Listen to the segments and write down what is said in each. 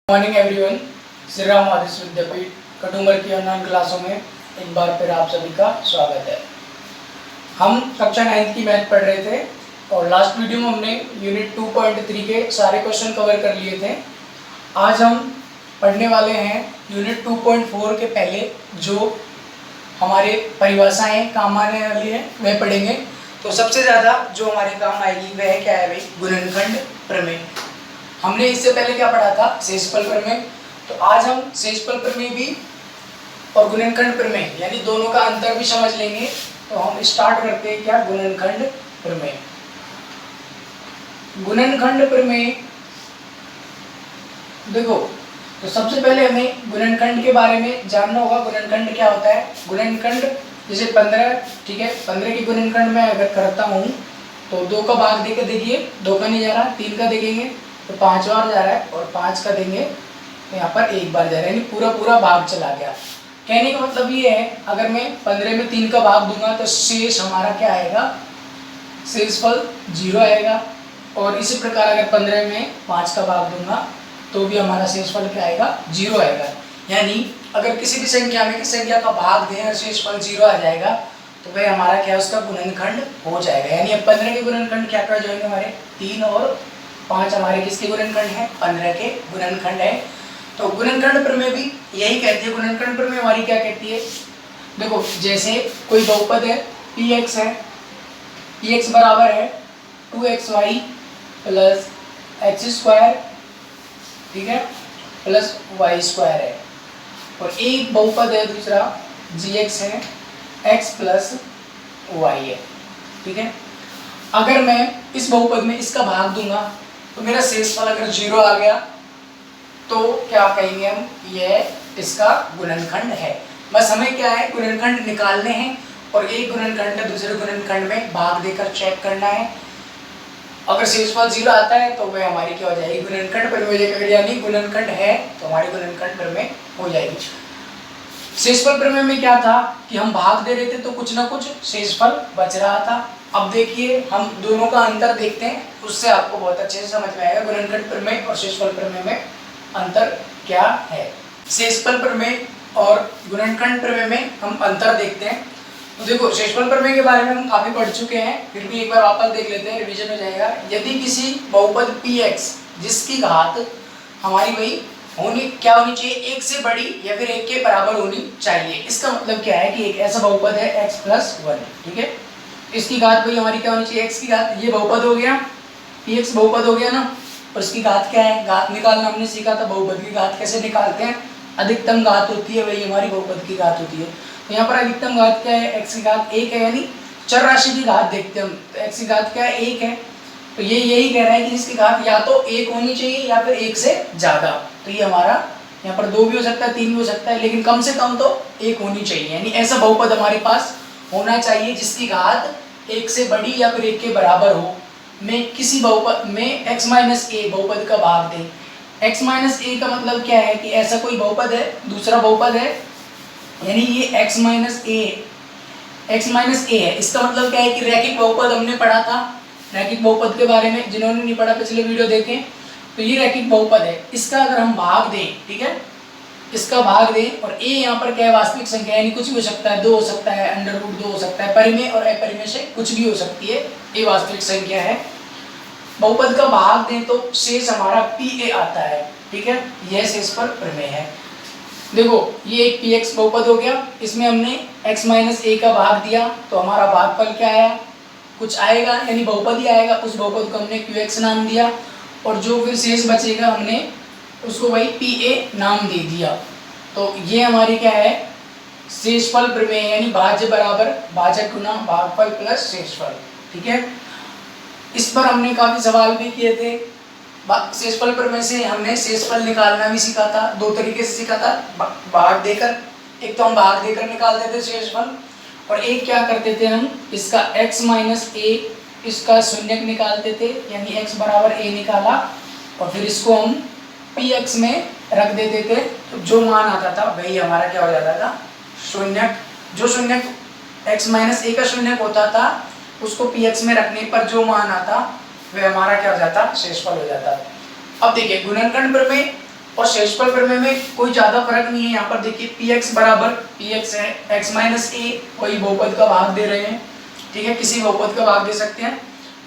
Morning everyone, Shri Ram आदर्श विद्यापीठ कटुमर की online क्लासों में एक बार फिर आप सभी का स्वागत है। हम कक्षा 9 की मैथ पढ़ रहे थे और लास्ट वीडियो में हमने यूनिट 2.3 के सारे क्वेश्चन कवर कर लिए थे। आज हम पढ़ने वाले हैं यूनिट 2.4 के पहले जो हमारे परिभाषाएं काम आने वाली है वह पढ़ेंगे। तो सबसे ज़्यादा जो हमारे काम आएगी वह क्या है भाई, गुणनखंड प्रमेय। हमने इससे पहले क्या पढ़ा था, शेषफल प्रमेय। तो आज हम शेषफल प्रमेय भी और गुणनखंड प्रमेय यानी दोनों का अंतर भी समझ लेंगे। तो हम स्टार्ट करते हैं क्या, गुणनखंड प्रमेय। गुणनखंड प्रमेय देखो, तो सबसे पहले हमें गुणनखंड के बारे में जानना होगा। गुणनखंड क्या होता है? गुणनखंड जैसे 15, ठीक है, 15 की गुणनखंड में अगर करता हूँ तो 2 का भाग देकर देखिए, 2 का नहीं जा रहा, 3 का देखेंगे तो 5 बार जा रहा है और 5 का देंगे तो यहाँ पर 1 बार जा रहा है, यानी पूरा भाग चला गया। कहने का मतलब ये है, अगर मैं 15 में 3 का भाग दूंगा तो शेष हमारा क्या आएगा, शेषफल 0 आएगा। और इसी प्रकार अगर 15 में 5 का भाग दूंगा तो भी हमारा शेषफल क्या आएगा, 0 आएगा। यानी अगर किसी भी संख्या में किसी संख्या का भाग दें और शेषफल 0 आ जाएगा तो वह हमारा क्या है, उसका गुणनखंड हो जाएगा। यानी अब 15 के गुणनखंड क्या कर जाएंगे, हमारे 3 और 5 हमारे किसके गुणनखंड है, 15 के गुणनखंड है। तो गुणनखंड प्रमेय भी यही कहती है। गुणनखंड प्रमेय हमारी क्या कहती है, देखो जैसे कोई बहुपद है px है, px बराबर है 2xy प्लस एक्स स्क्वायर, ठीक है, प्लस वाई स्क्वायर है। और एक बहुपद है दूसरा gx है x प्लस वाई है, ठीक है। अगर मैं इस बहुपद में इसका भाग दूंगा तो मेरा शेषफल अगर 0 आ गया तो क्या कहेंगे हम, यह इसका गुणनखंड है। बस हमें क्या है, गुणनखंड निकालने हैं और एक गुणनखंड दूसरे गुणनखंड में भाग देकर चेक करना है। अगर शेषफल 0 आता है तो वह हमारी क्या हो जाएगी, गुणनखंड प्रमेय हो जाएगी। यानी गुणनखंड है तो हमारी गुणनखंड प्रमेय हो जाएगी। शेषफल प्रमेय में क्या था कि हम भाग दे रहे थे तो कुछ ना कुछ शेषफल बच रहा था। अब देखिए हम दोनों का अंतर देखते हैं, उससे आपको बहुत अच्छे से समझ में आएगा गुणनखंड प्रमेय और शेषफल प्रमेय में अंतर क्या है। शेषफल प्रमेय और गुणनखंड प्रमेय में हम अंतर देखते हैं। तो देखो शेषफल प्रमेय के बारे में हम काफी पढ़ चुके हैं, फिर भी एक बार वापस देख लेते हैं, रिवीजन हो जाएगा। यदि किसी बहुपद px जिसकी घात हमारी वही होनी क्या होनी चाहिए, 1 से बड़ी या फिर 1 के बराबर होनी चाहिए। इसका मतलब क्या है कि एक ऐसा बहुपद है x प्लस 1, ठीक है, इसकी घात भाई हमारी क्या होनी चाहिए, x की घात। ये बहुपद हो गया, px बहुपद हो गया ना, और इसकी घात क्या है, घात निकालना हमने सीखा था। बहुपद की घात कैसे निकालते हैं, अधिकतम घात होती है वही हमारी बहुपद की घात होती है। तो यहाँ पर अधिकतम घात क्या है, x की घात 1 है, यानी चर राशि की घात देखते हैं हम, तो x की घात क्या है, 1 है। तो ये यही कह रहा है कि इसकी घात या तो 1 होनी चाहिए या फिर 1 से ज़्यादा। तो ये हमारा यहाँ पर 2 भी हो सकता है, 3 भी हो सकता है, लेकिन कम से कम तो 1 होनी चाहिए। यानी ऐसा बहुपद हमारे पास होना चाहिए जिसकी घात 1 से बड़ी या फिर 1 के बराबर हो। मैं किसी बहुपद में x माइनस ए बहुपद का भाग दें। x माइनस ए का मतलब क्या है कि ऐसा कोई बहुपद है, दूसरा बहुपद है, यानी ये x माइनस ए है। इसका मतलब क्या है कि रैखिक बहुपद हमने पढ़ा था, रैखिक बहुपद के बारे में जिन्होंने नहीं पढ़ा पिछले वीडियो देखें। तो ये रैखिक बहुपद है, इसका अगर हम भाग दें, ठीक है, इसका भाग दें, और a यहाँ पर क्या है, वास्तविक संख्या, यानी कुछ भी हो सकता है, 2 हो सकता है, √2 हो सकता है, परिमेय और अपरिमेय से कुछ भी हो सकती है, a वास्तविक संख्या है। बहुपद का भाग दें तो शेष हमारा pa आता है, ठीक है, यह शेषफल प्रमेय है। देखो ये एक px बहुपद हो गया, इसमें हमने x माइनस a का भाग दिया तो हमारा भागफल क्या आया, कुछ आएगा, यानी बहुपद ही आएगा। उस बहुपद को हमने qx नाम दिया और जो फिर शेष बचेगा हमने उसको वही pa नाम दे दिया। तो ये हमारी क्या है, शेषफल प्रमेय, यानी भाज्य बराबर भाजक गुना भागफल प्लस शेषफल, ठीक है। इस पर हमने काफी सवाल भी किए थे। शेषफल प्रमेय से हमने शेषफल निकालना भी सीखा था, 2 तरीके से सीखा था, भाग देकर। एक तो हम भाग देकर निकाल देते शेषफल, और एक क्या करते थे हम, इसका x माइनस a इसका शून्यक निकालते थे, यानी x बराबर a निकाला और फिर इसको हम px में रख देते थे। तो जो मान आता था वही हमारा क्या हो जाता था, शून्यक। जो शून्यक x माइनस a का शून्यक होता था उसको px में रखने पर जो मान आता वह हमारा क्या हो जाता, शेषफल हो जाता। अब देखिए गुणनखंड प्रमेय और शेषफल प्रमेय में कोई ज्यादा फर्क नहीं है। यहाँ पर देखिए पी एक्स बराबर पी एक्स है, एक्स माइनस ए कोई बहुपद का भाग दे रहे हैं, ठीक है, किसी बहुपद का भाग दे सकते हैं,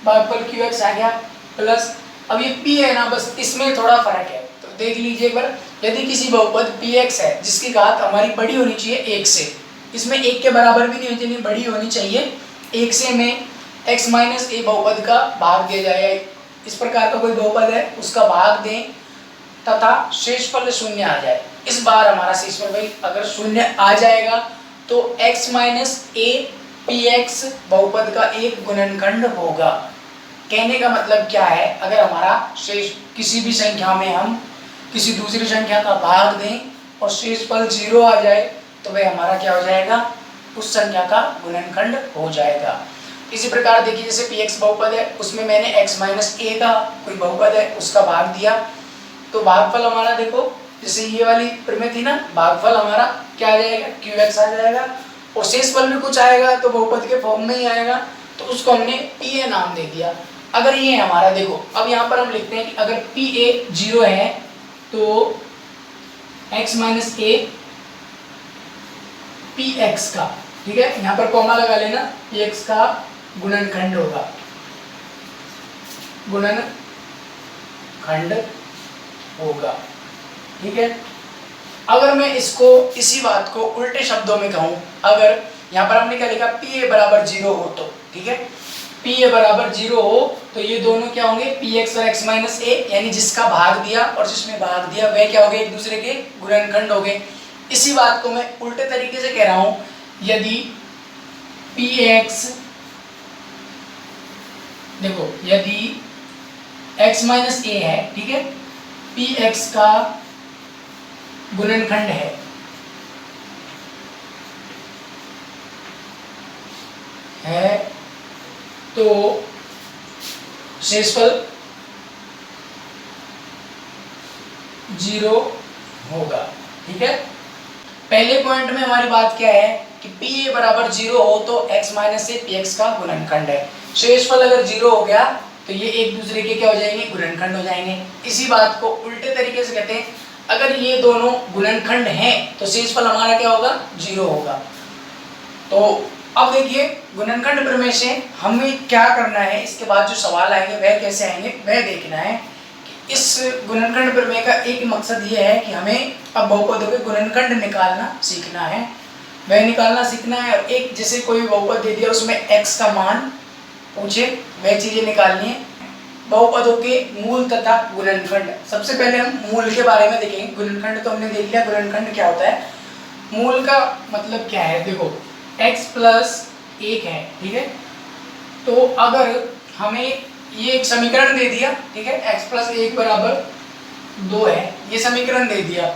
भागफल क्यू एक्स आ गया प्लस, अब ये पी है ना, बस इसमें थोड़ा फर्क है, तो देख लीजिए एक बार, यदि किसी बहुपद पी एक्स है जिसकी घात हमारी बड़ी होनी चाहिए एक से, इसमें एक के बराबर भी नहीं होनी चाहिए, बड़ी होनी चाहिए एक से, में एक्स माइनस ए बहुपद का भाग दिया जाए, इस प्रकार का कोई बहुपद है उसका भाग दें तथा शेषफल शून्य आ जाए। इस बार हमारा शेषफल भाई अगर शून्य आ जाएगा तो x minus A P x बहुपद का एक गुणनखंड होगा। कहने का मतलब क्या है, अगर हमारा शेष किसी भी संख्या में हम किसी दूसरी संख्या का भाग दें और शेषफल 0 आ जाए तो वह हमारा क्या हो जाएगा, उस संख्या का गुणनखंड हो जाएगा। इसी प्रकार देखिए जैसे पी एक्स बहुपद है उसमें मैंने x माइनस ए का कोई बहुपद है उसका भाग दिया, तो भागफल हमारा देखो जैसे ये वाली प्रमेय थी ना, भागफल हमारा क्या आ जाएगा, क्यू एक्स आ जाएगा, और शेषफल भी कुछ आएगा तो बहुपद के फॉर्म में ही आएगा, तो उसको हमने पी ए नाम दे दिया। अगर ये हमारा देखो, अब यहाँ पर हम लिखते हैं कि अगर पी ए 0 है तो x minus A P x का, ठीक है, यहाँ पर कॉमा लगा लेना, पी एक्स का गुणनखंड होगा, गुणनखंड होगा, ठीक है। अगर मैं इसको इसी बात को उल्टे शब्दों में कहूं, अगर यहाँ पर हमने क्या लिखा, पी ए बराबर 0 हो तो, ठीक है, पी ए बराबर 0 हो तो ये दोनों क्या होंगे, पी एक्स और एक्स माइनस ए, यानी जिसका भाग दिया और जिसमें भाग दिया वह क्या हो गए, एक दूसरे के गुणनखंड हो गए। इसी बात को मैं उल्टे तरीके से कह रहा हूं, यदि पी एक्स देखो, यदि x माइनस ए है, ठीक है, पी एक्स का गुणनखंड है तो शेषफल 0 होगा, ठीक है। पहले पॉइंट में हमारी बात क्या है कि पी ए बराबर 0 हो तो x minus A P x का गुणनखंड है, शेषफल अगर 0 हो गया तो ये एक दूसरे के क्या हो जाएंगे, गुणनखंड हो जाएंगे। इसी बात को उल्टे तरीके से कहते हैं, अगर ये दोनों गुणनखंड हैं तो शेषफल हमारा क्या होगा, 0 होगा। तो अब देखिए गुणनखंड प्रमेय से हमें क्या करना है, इसके बाद जो सवाल आएंगे वह कैसे आएंगे वह देखना है। कि इस गुणनखंड प्रमेय का एक मकसद ये है कि हमें अब बहुपदों के गुणनखंड निकालना सीखना है, वह निकालना सीखना है, और एक जैसे कोई बहुपद दे दिया उसमें x का मान पूछे वह चीजें निकालनी है। बहुपदों के मूल तथा गुणनखंड, सबसे पहले हम मूल के बारे में देखेंगे। गुणनखंड तो हमने देख लिया, गुणनखंड क्या होता है, मूल का मतलब क्या है, देखो x प्लस 1 है, ठीक है, तो अगर हमें ये एक समीकरण दे दिया, ठीक है, x प्लस 1 बराबर 2 है, ये समीकरण दे दिया,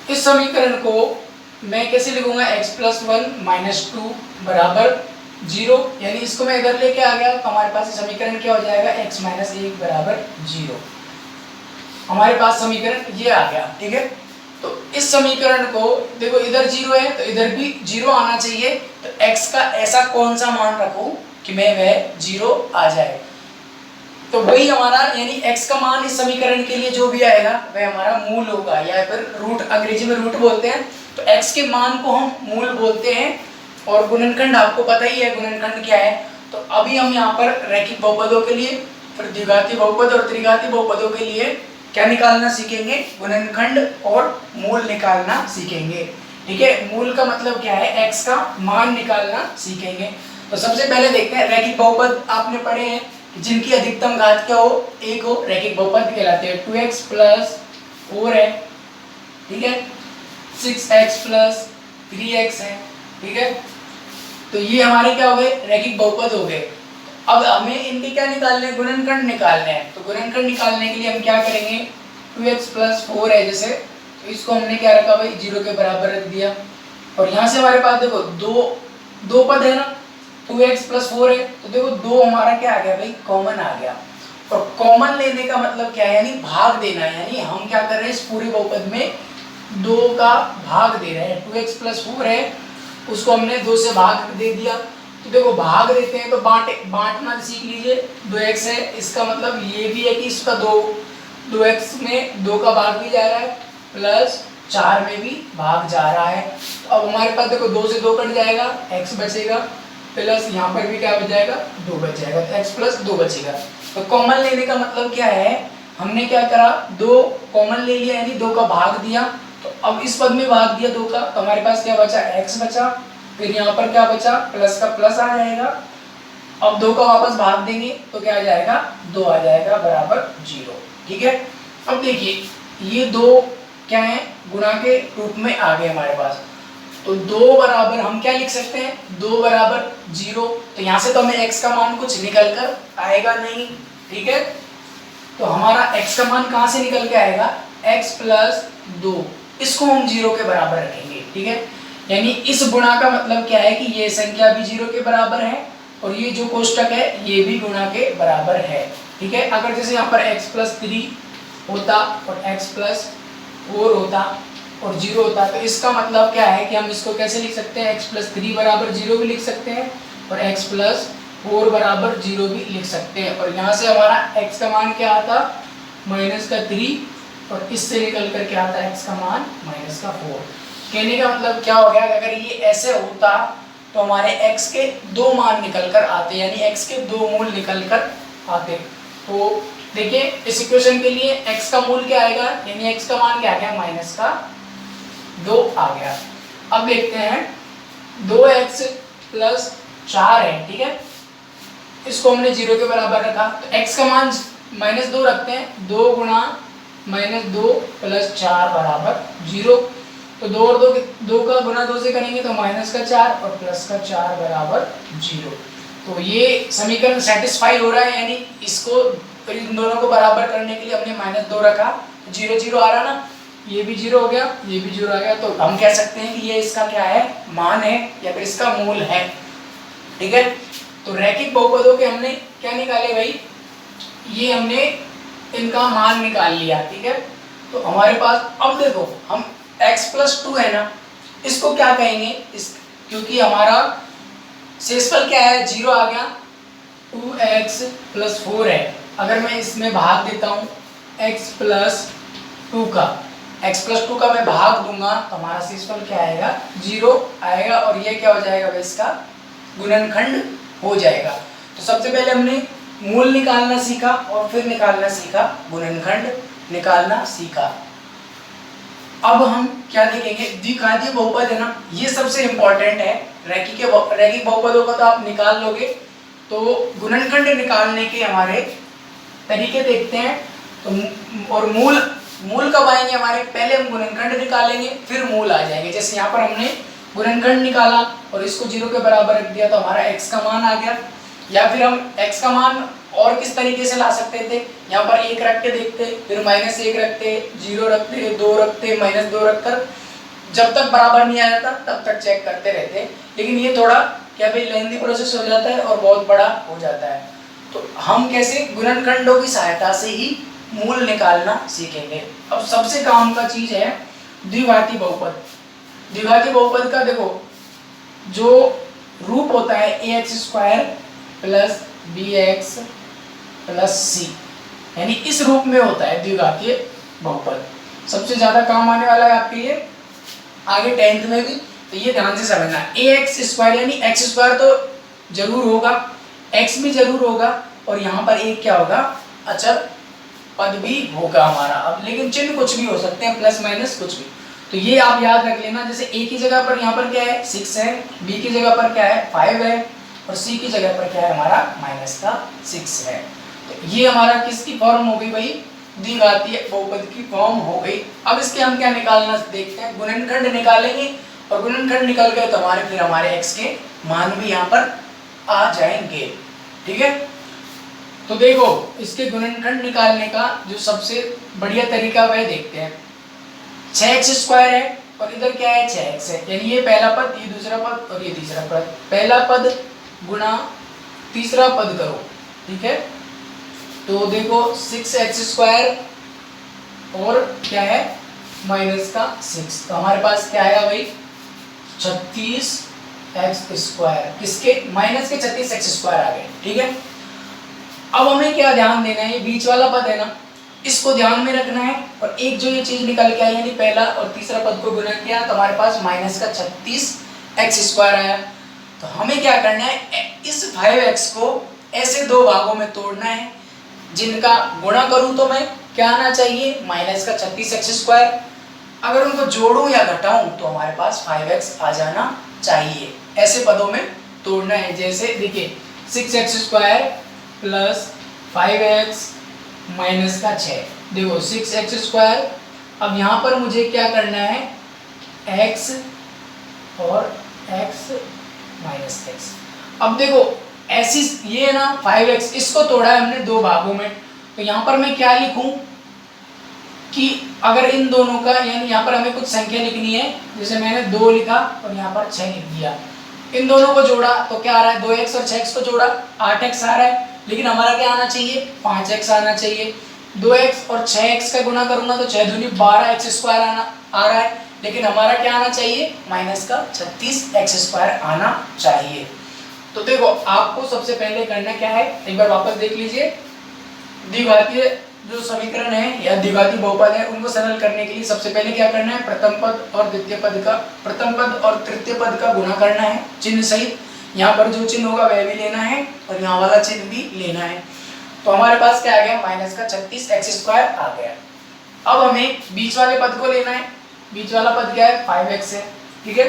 इस समीकरण को मैं कैसे लिखूंगा, x प्लस 1 माइनस 2 बराबर 0, यानी इसको मैं इधर लेके आ गया तो हमारे पास समीकरण क्या हो जाएगा, x माइनस 1 बराबर 0, हमारे पास समीकरण ये आ गया, ठीक है। तो इस समीकरण को देखो इधर 0 है तो इधर भी 0 आना चाहिए, तो x का ऐसा कौन सा मान रखूं कि मैं वह 0 आ जाए, तो वही हमारा यानी x का मान इस समीकरण के लिए जो भी आएगा वह हमारा मूल होगा, या फिर रूट, अंग्रेजी में रूट बोलते हैं, तो x के मान को हम मूल बोलते हैं। और गुणनखंड आपको पता ही है गुणनखंड क्या है, तो अभी हम यहाँ पर रैखिक बहुपदों के लिए, फिर द्विघाती बहुपद और त्रिघाती बहुपदों के लिए क्या निकालना सीखेंगे, गुणनखंड और मूल निकालना सीखेंगे, ठीक है। मूल का मतलब क्या है, x का मान निकालना सीखेंगे। तो सबसे पहले देखते हैं, रैखिक बहुपद आपने पढ़े हैं जिनकी अधिकतम घात क्या हो, 1 हो, रैखिक बहुपद कहलाते हैं। 2x प्लस 4 है, ठीक है, 6x प्लस 3x है, ठीक है, तो ये हमारे क्या हो गए, रैखिक बहुपद हो गए। अब हमें इनके क्या निकालने हैं, गुणनखंड निकालने हैं, तो गुणनखंड निकालने के लिए हम क्या करेंगे, 2x प्लस 4 है जैसे, तो इसको हमने क्या रखा भाई, 0 के बराबर रख दिया, और यहाँ से हमारे पास देखो दो पद है ना, 2x प्लस 4 है, तो देखो 2 हमारा क्या आ गया भाई, कॉमन आ गया। और कॉमन लेने का मतलब क्या है, यानी भाग देना, यानी हम क्या कर रहे हैं, इस पूरे बहुपद में 2 का भाग दे रहे हैं। 2x प्लस 4 है, उसको हमने 2 से भाग दे दिया, तो देखो भाग देते हैं तो बांटना सीख लीजिए। 2x है, इसका मतलब ये भी है कि इसका 2x में 2 का भाग भी जा रहा है प्लस 4 में भी भाग जा रहा है। तो अब हमारे पास देखो 2 से 2 कट जाएगा, x बचेगा प्लस यहाँ पर भी क्या बच जाएगा, 2 बच जाएगा, तो x प्लस 2 बचेगा। तो कॉमन लेने का मतलब क्या है, हमने क्या करा, 2 कॉमन ले लिया यानी 2 का भाग दिया। तो अब इस पद में भाग दिया 2 का, तो हमारे पास क्या बचा, x बचा, फिर यहाँ पर क्या बचा, प्लस का प्लस आ जाएगा। अब 2 का वापस भाग देंगे तो क्या आ जाएगा, 2 आ जाएगा बराबर 0। ठीक है, अब देखिए ये 2 क्या है, गुणा के रूप में आ गए हमारे पास। तो 2 बराबर हम क्या लिख सकते हैं, 2 बराबर 0। तो यहाँ से तो हमें x का मान कुछ निकल कर आएगा नहीं। ठीक है, तो हमारा x का मान कहाँ से निकल के आएगा, x प्लस 2, इसको हम 0 के बराबर रखेंगे। ठीक है, यानी इस गुणा का मतलब क्या है कि ये संख्या भी 0 के बराबर है और ये जो कोष्टक है ये भी गुणा के बराबर है। ठीक है, अगर जैसे यहाँ पर x प्लस 3 होता और x प्लस 4 होता और 0 होता, तो इसका मतलब क्या है कि हम इसको कैसे लिख सकते हैं, x प्लस 3 बराबर 0 भी लिख सकते हैं और x प्लस 4 बराबर 0 भी लिख सकते हैं। और यहाँ से हमारा x का मान क्या आता, माइनस का 3 और इससे निकल कर क्या आता है, x का मान माइनस का 4। कहने का मतलब क्या हो गया, अगर ये ऐसे होता तो हमारे x के 2 मान निकल कर आते, यानी x के 2 मूल निकल कर आते। तो देखिए इस इक्वेशन के लिए x का मूल क्या आएगा, यानी x का मान क्या आ गया, माइनस का 2 आ गया। अब देखते हैं 2x प्लस 4 है। ठीक है, इसको हमने 0 के बराबर रखा, तो x का मान माइनस 2 रखते हैं, 2 गुणा माइनस 2 प्लस 4 बराबर 0। तो 2 और 2 का गुणा 2 से करेंगे तो माइनस का 4 और प्लस का 4 बराबर 0। तो ये समीकरण सेटिस्फाई हो रहा है, यानी इसको इन दोनों को बराबर करने के लिए हमने माइनस 2 रखा, 0 0 आ रहा ना, ये भी 0 हो गया, ये भी 0 आ गया। तो हम कह सकते हैं कि ये इसका क्या है, मान है या फिर इसका मूल है। ठीक है, तो रैखिक बहुपदों के हमने क्या निकाले भाई, ये हमने इनका मान निकाल लिया। ठीक है, तो हमारे पास अब देखो हम x प्लस 2 है ना, इसको क्या कहेंगे, इस क्योंकि हमारा शेषफल क्या है, 0 आ गया, 2x प्लस 4 है। अगर मैं इसमें भाग देता हूँ x प्लस 2 का, x प्लस 2 का मैं भाग दूंगा तो हमारा शेषफल क्या आएगा, 0 आएगा और ये क्या हो जाएगा भाई, इसका गुणनखंड हो जाएगा। तो सबसे पहले हमने मूल निकालना सीखा और फिर निकालना सीखा, गुणनखंड निकालना सीखा। अब हम क्या देखेंगे, द्विघातीय बहुपद है ना, ये सबसे इंपॉर्टेंट है। रैखिक बहुपदों का तो आप निकाल लोगे, तो गुणनखंड निकालने के हमारे तरीके देखते हैं। तो और मूल कब आएंगे हमारे, पहले हम गुणनखंड निकालेंगे फिर मूल आ जाएंगे। जैसे यहाँ पर हमने गुणनखंड निकाला और इसको 0 के बराबर रख दिया तो हमारा x का मान आ गया। या फिर हम x का मान और किस तरीके से ला सकते थे, यहाँ पर 1 रख के देखते, फिर माइनस 1 रखते, 0 रखते, 2 रखते, माइनस 2 रखकर जब तक बराबर नहीं आ जाता तब तक चेक करते रहते। लेकिन ये थोड़ा क्या भाई लेंथी प्रोसेस हो जाता है और बहुत बड़ा हो जाता है। तो हम कैसे गुणनखंडों की सहायता से ही मूल निकालना सीखेंगे। अब सबसे काम का चीज है द्विघाती बहुपद। द्विघाती बहुपद का देखो जो रूप होता है ax² plus bx plus c, यानी इस रूप में होता है द्विघातीय बहुपद। सबसे ज्यादा काम आने वाला है आपके लिए आगे 10th में भी, तो ये ध्यान से समझना। ax² यानी x² तो जरूर होगा, x भी जरूर होगा और यहाँ पर एक क्या होगा, अचर पद भी होगा हमारा। अब लेकिन चिन्ह कुछ भी हो सकते हैं, प्लस माइनस कुछ भी। तो ये आप याद रख लेना। जैसे a की जगह पर यहाँ पर क्या है 6 है, b की जगह पर क्या है 5 है और c की जगह पर क्या है हमारा माइनस का 6 है। तो ये हमारा किसकी फॉर्म हो गई भाई, द्विघातीय बहुपद की फॉर्म हो गई। अब इसके हम क्या निकालना देखते हैं, गुणनखंड निकालेंगे और गुणनखंड निकल गए तो हमारे x के मान भी यहाँ पर आ जाएंगे। ठीक है, तो देखो इसके गुणनखंड निकालने का जो सबसे बढ़िया तरीका वह देखते हैं। 6x² है और इधर क्या है 6x है, यानी ये पहला पद, ये दूसरा पद और ये तीसरा पद। पहला पद गुणा तीसरा पद करो। ठीक है, तो देखो 6x² और क्या है माइनस का 6, तो हमारे पास क्या आएगा भाई 36x², किसके माइनस के 36x² आ गए। ठीक है, अब हमें क्या ध्यान देना है, ये बीच वाला पद है ना, इसको ध्यान में रखना है। और एक जो ये चीज निकल के आई यानी पहला और तीसरा पद को गुणा किया तो हमारे पास माइनस का 36x² आया। तो हमें क्या करना है, इस 5x को ऐसे दो भागों में तोड़ना है जिनका गुणा करूं तो मैं क्या आना चाहिए, माइनस का 36x²। अगर उनको जोड़ूं या घटाऊं तो हमारे पास 5x आ जाना चाहिए। ऐसे पदों में तोड़ना है। जैसे देखिए 6x² प्लस 5x माइनस का 6, देखो 6x²। अब यहाँ पर मुझे क्या करना है, x और x माइनस x। अब देखो ऐसी ये ना 5x, इसको तोड़ा है हमने दो भागों में, तो यहाँ पर मैं क्या लिखूं कि अगर इन दोनों का यानी यहाँ पर हमें कुछ संख्या लिखनी है, जैसे मैंने 2 लिखा और यहाँ पर 6 लिख दिया। इन दोनों को जोड़ा तो क्या आ रहा है, 2x और 6x को जोड़ा 8x आ रहा है, लेकिन हमारा क्या आना चाहिए, 5x आना चाहिए। 2x और 6x का गुना करूंगा तो 6 दूनी 12x² आ रहा है, लेकिन हमारा क्या आना चाहिए, माइनस का 36x² आना चाहिए। तो देखो आपको सबसे पहले करना क्या है, एक बार वापस देख लीजिए। द्विघातीय जो समीकरण है या द्विघाती बहुपद है उनको सरल करने के लिए सबसे पहले क्या करना है, प्रथम पद और तृतीय पद का गुणा करना है चिन्ह सहित। यहाँ पर जो चिन्ह होगा वह भी लेना है और यहाँ वाला चिन्ह भी लेना है। तो हमारे पास क्या आ गया, माइनस का 36x² आ गया। अब हमें बीच वाले पद को लेना है। बीच वाला पद क्या है, 5x है, ठीक है।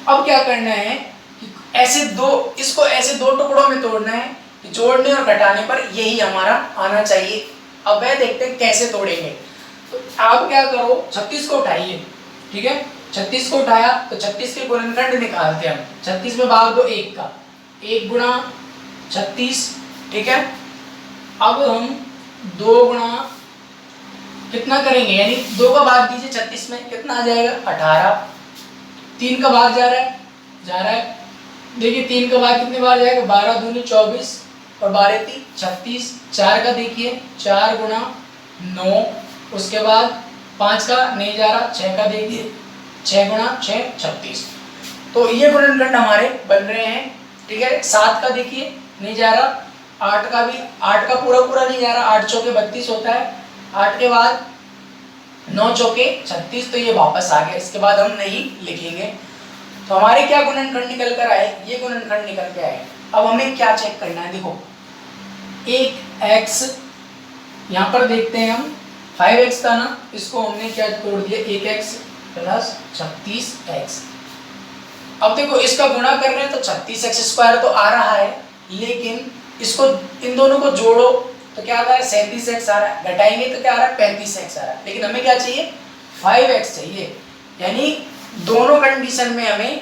अब क्या करना है कि इसको ऐसे दो टुकड़ों में तोड़ना है कि जोड़ने और घटाने पर यही हमारा आना चाहिए। अब वह देखते हैं कैसे तोड़ेंगे। तो आप क्या करो, 36 को उठाइए, ठीक है। 36 को उठाया तो 36 के गुणनखंड निकालते हैं हम। 36 में भाग दो 1 का, 1 गुणा 36, ठीक है। अब हम 2 गुणा कितना करेंगे, यानी 2 का भाग दीजिए 36 में, कितना आ जाएगा 18। 3 का भाग जा रहा है, देखिए 3 का भाग कितने बार जाएगा, 12 दूनी 24 और 12 3 36। 4 का देखिए 4 गुणा 9, उसके बाद 5 का नहीं जा रहा, 6 का देखिए 6 गुणा 6 36। तो ये गुणनखंड हमारे बन रहे हैं, ठीक है। 7 का देखिए नहीं जा रहा, 8 का भी, 8 का पूरा नहीं जा रहा, 8 चौके 32 होता है, 8 के बाद 9 चौके 36, तो ये वापस आ गया। इसके बाद हम नहीं लिखेंगे। तो हमारे क्या गुणनखंड निकल कर आए, ये गुणनखंड निकल के आए। अब हमें क्या चेक करना है, देखो एक x यहाँ पर देखते हैं हम, 5x था ना, इसको हमने क्या तोड़ दिया, 1x प्लस 36x। अब देखो इसका गुणा कर रहे हैं तो 36x² तो आ रहा है, लेकिन इसको इन दोनों को जोड़ो तो क्या आ रहा है, 37x आ रहा है, घटाएंगे तो क्या आ रहा है, 35x आ रहा है। लेकिन हमें क्या चाहिए, 5x चाहिए। यानी दोनों कंडीशन में हमें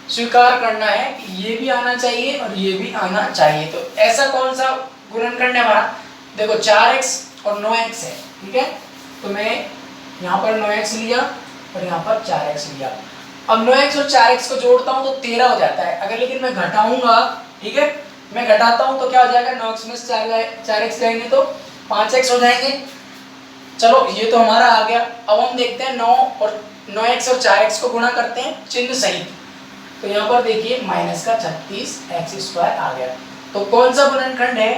स्वीकार करना है कि ये भी आना चाहिए और ये भी आना चाहिए। तो ऐसा कौन सा गुणनखंड है हमारा, देखो 4x और 9x है, ठीक है। तो मैं यहाँ पर 9x लिया और यहाँ पर 4x लिया। अब 9x और 4x को जोड़ता हूँ तो 13 हो जाता है। अगर लेकिन मैं घटाऊंगा, ठीक है, मैं घटाता हूँ तो क्या हो जाएगा, 9x में 4x जाएंगे तो 5x हो जाएंगे। चलो ये तो हमारा आ गया। अब हम देखते हैं 9x और 4x को गुणा करते हैं चिन्ह सहित। तो यहाँ पर देखिए माइनस का 36x² आ गया। तो कौन सा गुणनखंड है,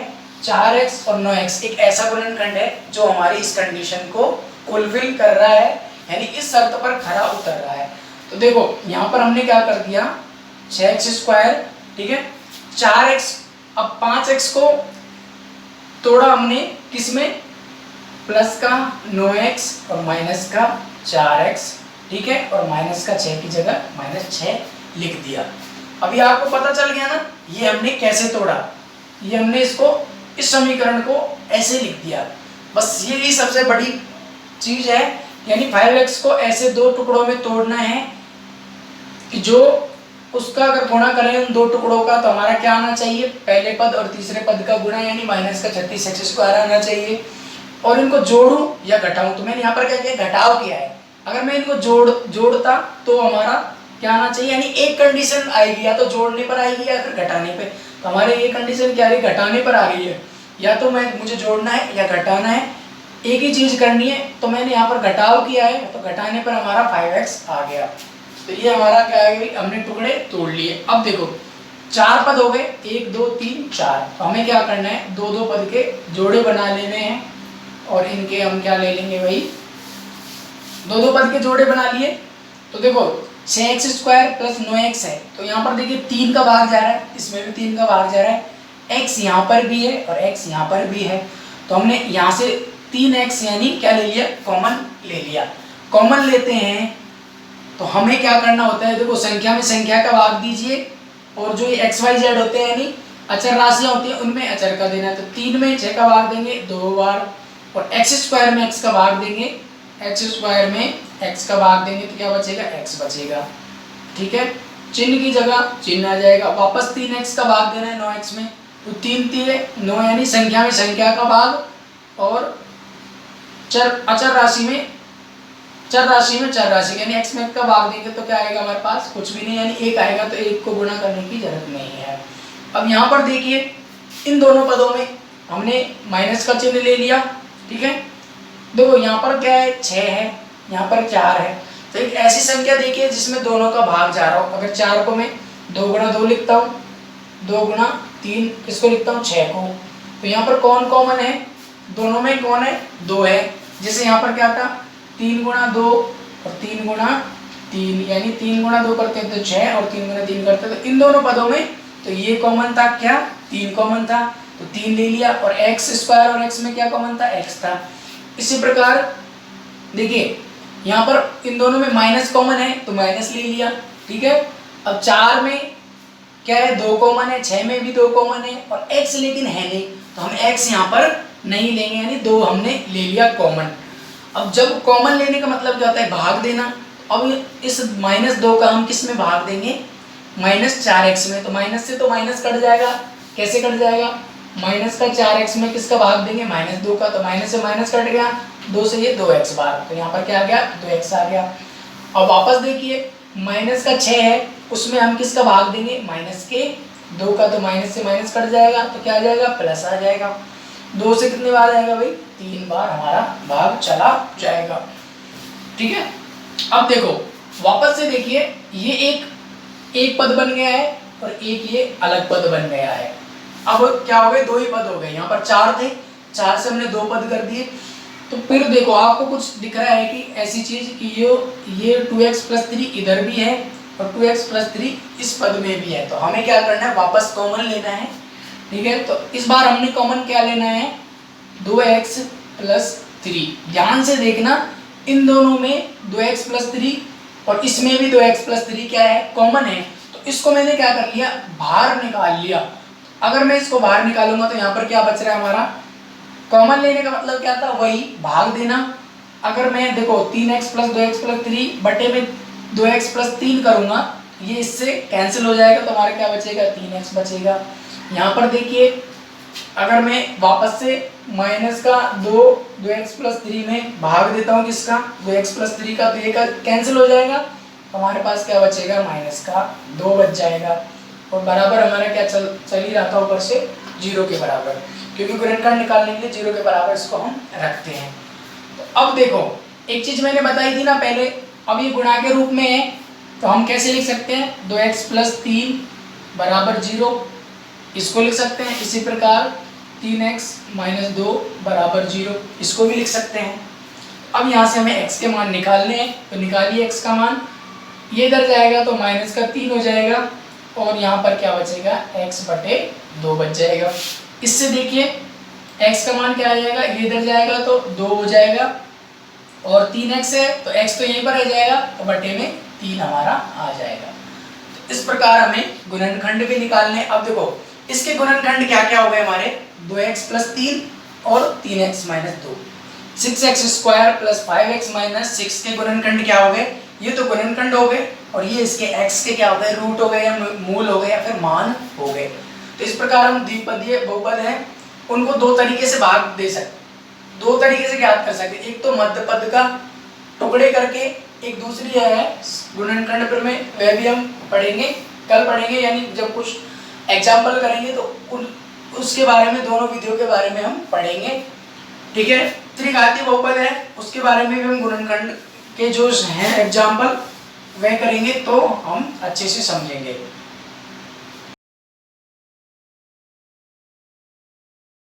4x और 9x एक ऐसा गुणनखंड है जो हमारी इस कंडीशन को फुलफिल कर रहा है, यानी इस शर्त पर खरा उतर रहा है। तो देखो यहाँ पर हमने क्या कर दिया, 6x², ठीक है, 4x। अब 5x को तोड़ा हमने किसमें, प्लस का 9x और माइनस का 4x, ठीक है, और माइनस का 6 की जगह -6 लिख दिया। अभी आपको पता चल गया ना ये हमने कैसे तोड़ा, ये हमने इसको इस समीकरण को ऐसे लिख दिया। बस ये सबसे बड़ी चीज है, यानी 5x को ऐसे दो टुकड़ों में तोड़ना है कि जो उसका अगर गुणा करें उन दो टुकड़ों का तो हमारा क्या आना चाहिए, पहले पद और तीसरे पद का गुणा, यानी माइनस का 36x² आना चाहिए। और इनको जोड़ूं या घटाऊं, तो मैंने यहाँ पर क्या किया, घटाव किया है। अगर मैं इनको जोड़ता तो हमारा क्या आना चाहिए, यानी एक कंडीशन आएगी, या तो जोड़ने पर आएगी या फिर घटाने पे। तो हमारे ये कंडीशन क्या है, घटाने पर आ गई है। या तो मुझे जोड़ना है या घटाना है, एक ही चीज करनी है। तो मैंने यहाँ पर घटाव किया है, तो घटाने पर हमारा 5x आ गया। तो ये हमारा क्या है, हमने टुकड़े तोड़ लिए। अब देखो 4 पद हो गए, 1 2 3 4। तो हमें क्या करना है, 2 2 पद के जोड़े बना लेने हैं। और इनके हम क्या ले लेंगे भाई, दो दो पद के जोड़े बना लिए। तो देखो 6x² प्लस 9x है, तो यहाँ पर देखिए 3 का भाग जा रहा है, इसमें भी 3 का भाग जा रहा है, x यहाँ पर भी है और x यहाँ पर भी है। तो हमने यहाँ से 3x यानी क्या ले लिया, कॉमन ले लिया। कॉमन लेते हैं तो हमें क्या करना होता है, देखो संख्या में संख्या का भाग दीजिए, और जो ये x y z होते हैं यानी अचर राशियाँ होती हैं उनमें अचर का देना है। तो 3 में 6 का भाग देंगे 2 बार, और x² में x का भाग देंगे, x² में x का भाग देंगे तो क्या बचेगा, x बचेगा। ठीक है, चिन्ह की जगह चिन्ह आ जाएगा। वापस 3x का भाग देना है 9x में, तो 3 3 9 यानी संख्या में संख्या का भाग, और अचर राशि में चर राशि यानी x में का भाग देंगे तो क्या आएगा हमारे पास, कुछ भी नहीं, यानी 1 आएगा। तो 1 को गुणा करने की जरूरत नहीं है। अब यहाँ पर देखिए इन दोनों पदों में हमने माइनस का चिन्ह ले लिया। ठीक है, देखो यहाँ पर क्या है, 6 है, यहाँ पर 4 है। तो एक ऐसी संख्या देखिए जिसमें दोनों का भाग जा रहा हो। अगर 4 को मैं 2 गुणा 2 लिखता हूँ, 2 गुणा 3 किसको लिखता हूँ, 6 को। तो यहाँ पर कौन कॉमन है, दोनों में कौन है, 2 है। जैसे यहाँ पर क्या था, 3 गुणा 2 और 3 गुणा 3, यानी 3 गुणा 2 करते हैं तो 6 और 3 गुणा 3 करते हैं तो इन दोनों पदों में तो ये कॉमन था, क्या 3 कॉमन था, तो 3 ले लिया। और x² और x में क्या कॉमन था, x था। इसी प्रकार देखिए यहाँ पर इन दोनों में माइनस कॉमन है तो माइनस ले लिया। ठीक है, अब 4 में क्या है, 2 कॉमन है, 6 में भी 2 कॉमन है, और x लेकिन है नहीं तो हम x यहाँ पर नहीं लेंगे, यानी 2 हमने ले लिया कॉमन। अब जब कॉमन लेने का मतलब क्या होता है, भाग देना। अब इस -2 का हम किस में भाग देंगे, -4x में। तो माइनस से तो माइनस कट जाएगा, कैसे कट जाएगा, माइनस का 4x में किसका भाग देंगे, -2 का। तो माइनस से माइनस कट गया, 2 से ये 2x बार, तो यहाँ पर क्या आ गया, 2x आ गया। अब वापस देखिए माइनस का 6 है, उसमें हम किसका भाग देंगे, -2 का। तो माइनस से माइनस कट जाएगा तो क्या आ जाएगा, प्लस आ जाएगा। 2 से कितने बार आएगा भाई, 3 बार हमारा भाग चला जाएगा। ठीक है, अब देखो वापस से देखिए ये एक पद बन गया है और एक ये अलग पद बन गया है। अब क्या हो गए, 2 ही पद हो गए। यहाँ पर 4 थे, 4 से हमने 2 पद कर दिए। तो फिर देखो आपको कुछ दिख रहा है कि ऐसी चीज कि ये 2x + 3 इधर भी है और 2x + 3 इस पद में भी है। तो हमें क्या करना है, वापस कॉमन लेना है। ठीक है, तो इस बार हमने कॉमन क्या लेना है, 2x + 3। ध्यान से देखना इन दोनों में 2x + 3 और इसमें भी 2x + 3 क्या है, कॉमन है। तो इसको मैंने क्या कर लिया, बाहर निकाल लिया। अगर मैं इसको बाहर निकालूंगा तो यहाँ पर क्या बच रहा है हमारा, कॉमन लेने का मतलब क्या था, वही भाग देना। अगर मैं देखो 3x + 2x + 3 बटे में 2x + 3 करूंगा, ये इससे कैंसिल हो जाएगा तो हमारा क्या बचेगा, 3x बचेगा। यहाँ पर देखिए अगर मैं वापस से -2x + 3 में भाग देता हूँ किसका, 2x + 3 का, तो ये का कैंसिल हो जाएगा तो हमारे पास क्या बचेगा, -2 बच जाएगा। और बराबर हमारा क्या चल ही रहा था ऊपर से 0 के बराबर, क्योंकि गुणनखंड निकालने के लिए 0 के बराबर इसको हम रखते हैं। तो अब देखो एक चीज मैंने बताई थी ना पहले, अब ये गुणा के रूप में है तो हम कैसे लिख सकते हैं, 2x + 3 = 0, इसको लिख सकते हैं। इसी प्रकार 3x - 2 = 0, इसको भी लिख सकते हैं। अब यहाँ से हमें x के मान निकालने हैं तो निकालिए x का मान, ये इधर जाएगा तो -3 हो जाएगा और यहाँ पर क्या बचेगा, x/2 बच जाएगा। इससे देखिए x का मान क्या आ जाएगा, ये इधर जाएगा तो 2 हो जाएगा और 3x है तो x तो यहीं पर रह जाएगा तो बटे में 3 हमारा आ जाएगा। तो इस प्रकार हमें गुणनखंड भी निकालने। अब देखो इसके गुणनखंड क्या क्या हो गए हमारे, 2x + 3 और 3x - 2, 6x² + 5x - 6 के गुणनखंड क्या हो गए, ये तो गुणनखंड हो गए और ये इसके x के क्या हो गए, रूट हो गए या मूल हो गए या फिर मान हो गए। तो इस प्रकार हम द्विपदीय बहुपद हैं उनको 2 तरीके से भाग दे सकते, 2 तरीके से ज्ञात कर सकते। एक तो मध्य पद का टुकड़े करके, एक दूसरी है गुणनखंड पर में, वह भी हम पढ़ेंगे, कल पढ़ेंगे, यानी जब कुछ एग्जाम्पल करेंगे तो उसके बारे में, दोनों विधियों के बारे में हम पढ़ेंगे। ठीक है, त्रिघातीय बहुपद है उसके बारे में भी हम गुणनखंड के जो हैं एग्जाम्पल वह करेंगे तो हम अच्छे से समझेंगे।